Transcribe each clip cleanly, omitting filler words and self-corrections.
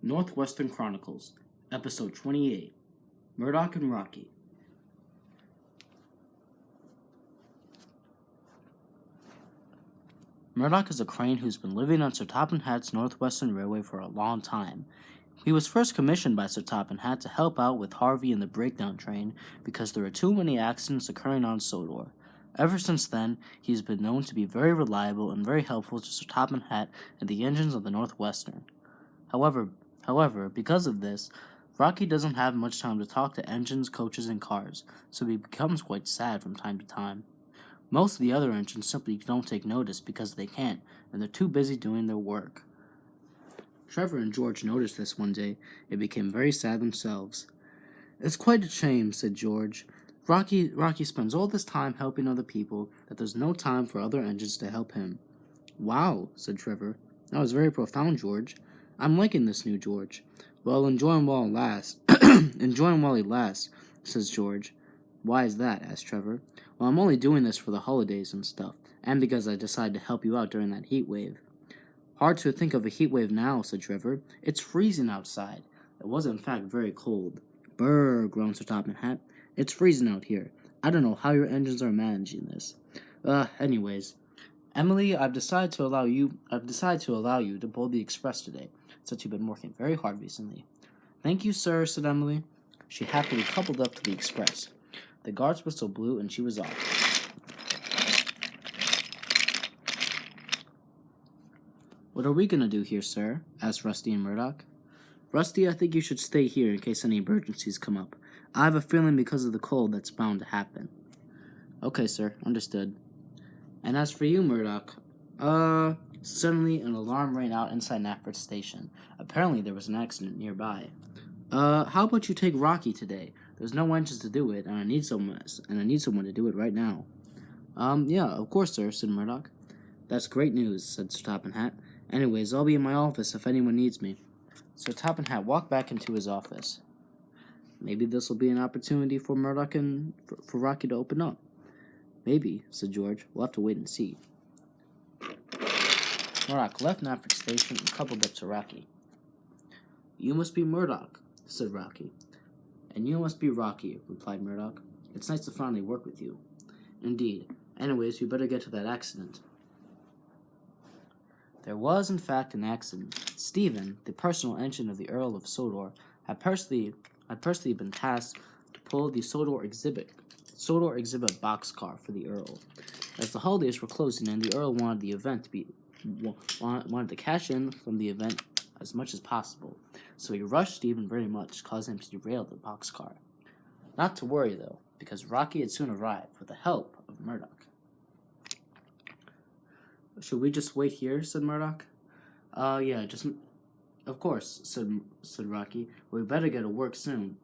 Northwestern Chronicles, Episode 28, Murdoch and Rocky. Murdoch is a crane who's been living on Sir Topham Hatt's Northwestern Railway for a long time. He was first commissioned by Sir Topham Hatt to help out with Harvey and the breakdown train because there are too many accidents occurring on Sodor. Ever since then, he has been known to be very reliable and very helpful to Sir Topham Hatt and the engines of the Northwestern. However, because of this, Rocky doesn't have much time to talk to engines, coaches, and cars, so he becomes quite sad from time to time. Most of the other engines simply don't take notice because they can't, and they're too busy doing their work. Trevor and George noticed this one day and became very sad themselves. "It's quite a shame," said George. Rocky spends all this time helping other people that there's no time for other engines to help him." "Wow," said Trevor. "That was very profound, George. I'm liking this new George." "Well, enjoy him while it lasts." "Enjoy him while he lasts," says George. "Why is that?" asked Trevor. "Well, I'm only doing this for the holidays and stuff, and because I decided to help you out during that heat wave." "Hard to think of a heat wave now," said Trevor. "It's freezing outside." It was, in fact, very cold. "Brrr," groaned Sir Topham Hatt. "It's freezing out here. I don't know how your engines are managing this. Anyways, Emily, I've decided to allow you to board the express today, since you've been working very hard recently." "Thank you, sir," said Emily. She happily coupled up to the express. The guard's whistle blew, and she was off. "What are we going to do here, sir?" asked Rusty and Murdoch. "Rusty, I think you should stay here in case any emergencies come up. I have a feeling because of the cold that's bound to happen." "Okay, sir. Understood." "And as for you, Murdoch, Suddenly an alarm rang out inside Knapford Station. Apparently there was an accident nearby. How about you take Rocky today? There's no engines to do it, and I need someone to do it right now." Yeah, of course, sir," said Murdoch. "That's great news," said Sir Topham Hatt. "Anyways, I'll be in my office if anyone needs me." Sir Topham Hatt walked back into his office. "Maybe this will be an opportunity for Murdoch and for Rocky to open up." "Maybe," said George. "We'll have to wait and see." Murdoch left Knapford Station and coupled up to Rocky. "You must be Murdoch," said Rocky. "And you must be Rocky," replied Murdoch. "It's nice to finally work with you." "Indeed. Anyways, we better get to that accident." There was, in fact, an accident. Stephen, the personal engine of the Earl of Sodor, had personally been tasked to pull the Sodor exhibit boxcar for the Earl. As the holidays were closing in, the Earl wanted to cash in from the event as much as possible, so he rushed Stephen very much, causing him to derail the boxcar. Not to worry, though, because Rocky had soon arrived with the help of Murdoch. "Should we just wait here?" said Murdoch. Yeah, just... "Of course," said Rocky. "We better get to work soon."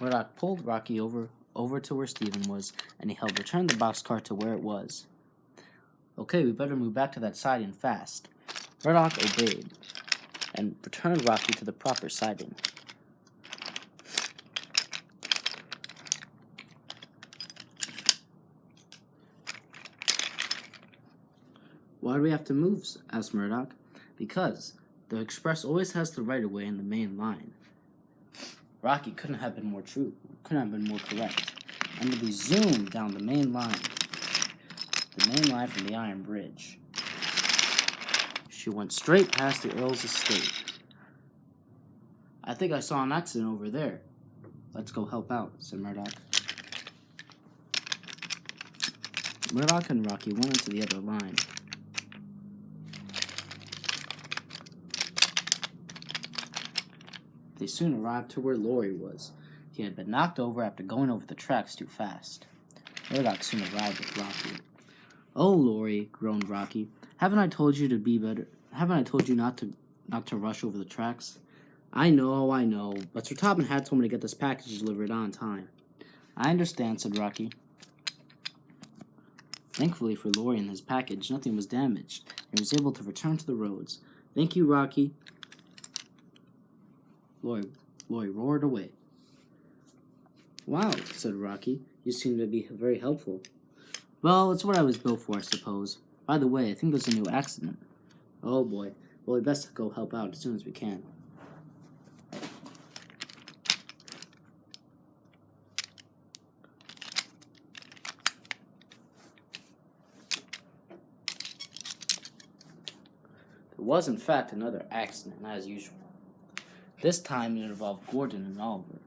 Murdoch pulled Rocky over to where Stephen was, and he helped return the boxcar to where it was. "Okay, we better move back to that siding fast." Murdoch obeyed, and returned Rocky to the proper siding. "Why do we have to move?" asked Murdoch. "Because the express always has the right-of-way in the main line." Rocky couldn't have been more correct. And we zoomed down the main line from the Iron Bridge. She went straight past the Earl's estate. "I think I saw an accident over there. Let's go help out," said Murdoch. Murdoch and Rocky went into the other line. They soon arrived to where Laurie was. He had been knocked over after going over the tracks too fast. Murdoch soon arrived with Rocky. "Oh, Laurie," groaned Rocky. Haven't I told you not to rush over the tracks?" I know, but Sir Topham Hatt told me to get this package delivered on time." "I understand," said Rocky. Thankfully for Laurie and his package, nothing was damaged, and he was able to return to the roads. "Thank you, Rocky." Laurie roared away. "Wow," said Rocky. "You seem to be very helpful." "Well, it's what I was built for, I suppose. By the way, I think there's a new accident. Oh boy. Well, we best go help out as soon as we can. There was, in fact, another accident, as usual. This time it involved Gordon and Oliver.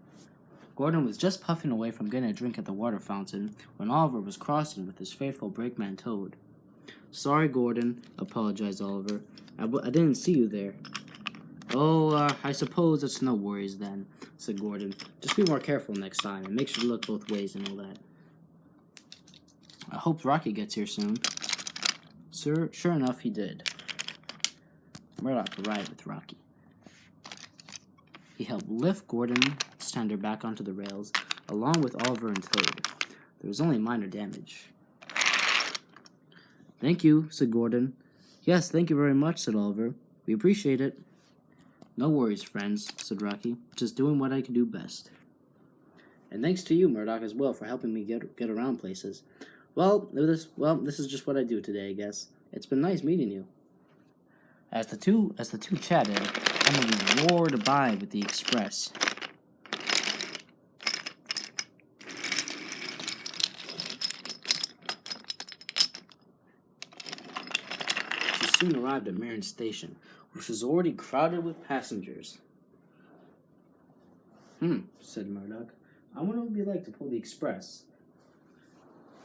Gordon was just puffing away from getting a drink at the water fountain when Oliver was crossing with his faithful brakeman Toad. "Sorry, Gordon," apologized Oliver. I didn't see you there." "Oh, I suppose it's no worries then," said Gordon. "Just be more careful next time and make sure to look both ways and all that." "I hope Rocky gets here soon." Sure enough, he did. Murdoch arrived with Rocky. He helped lift Gordon's tender back onto the rails, along with Oliver and Toad. There was only minor damage. "Thank you," said Gordon. "Yes, thank you very much," said Oliver. "We appreciate it." "No worries, friends," said Rocky. "Just doing what I can do best." "And thanks to you, Murdoch, as well, for helping me get around places. This is just what I do today, I guess. It's been nice meeting you." As the two chatted, Emily roared by with the express. She soon arrived at Marion Station, which was already crowded with passengers. Said Murdoch. "I wonder what it would be like to pull the express."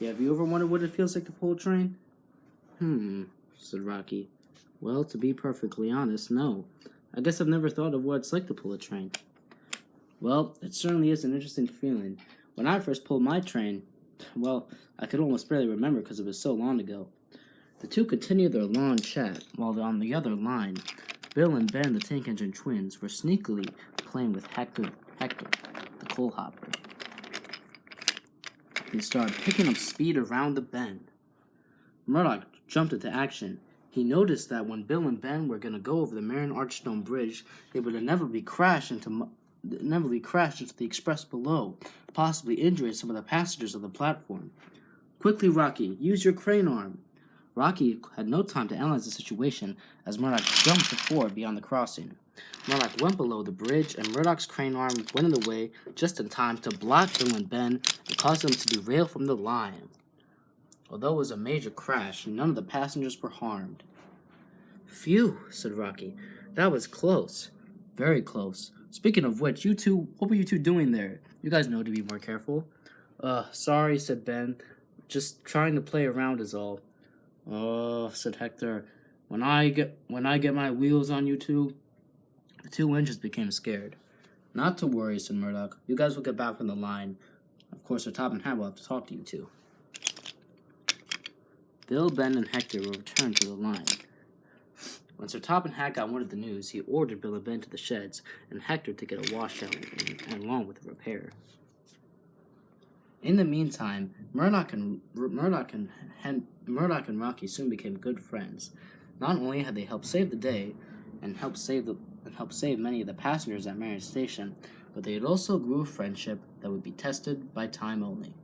"Yeah, have you ever wondered what it feels like to pull a train?" Said Rocky. "Well, to be perfectly honest, no. I guess I've never thought of what it's like to pull a train." "Well, it certainly is an interesting feeling. When I first pulled my train, well, I could almost barely remember because it was so long ago." The two continued their long chat, while on the other line, Bill and Ben, the tank engine twins, were sneakily playing with Hector, the coal hopper. They started picking up speed around the bend. Murdoch jumped into action. He noticed that when Bill and Ben were going to go over the Marion Archstone Bridge, they would inevitably crash into the express below, possibly injuring some of the passengers of the platform. "Quickly, Rocky, use your crane arm." Rocky had no time to analyze the situation as Murdoch jumped forward beyond the crossing. Murdoch went below the bridge, and Murdoch's crane arm went in the way just in time to block Bill and Ben and cause them to derail from the line. Although it was a major crash, none of the passengers were harmed. "Phew," said Rocky. "That was close. Very close. Speaking of which, what were you two doing there? You guys know to be more careful." Sorry," said Ben. "Just trying to play around is all." "Oh," said Hector. When I get my wheels on you two." The two engines became scared. "Not to worry," said Murdoch. "You guys will get back on the line. Of course, Sir Top and Hat will have to talk to you two." Bill, Ben, and Hector will return to the line. When Sir Top and Hat got wind of the news, he ordered Bill and Ben to the sheds, and Hector to get a washout and along with the repair. In the meantime, Murdoch and Rocky soon became good friends. Not only had they helped save the day and helped save many of the passengers at Marion Station, but they had also grew a friendship that would be tested by time only.